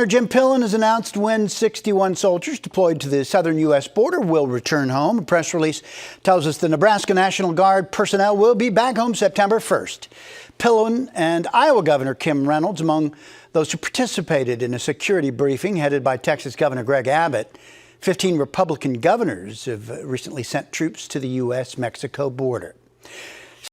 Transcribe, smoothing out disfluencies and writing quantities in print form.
Governor Jim Pillen has announced when 61 soldiers deployed to the southern U.S. border will return home. A press release tells us the Nebraska National Guard personnel will be back home September 1st. Pillen and Iowa Governor Kim Reynolds among those who participated in a security briefing headed by Texas Governor Greg Abbott. 15 Republican governors have recently sent troops to the U.S.-Mexico border.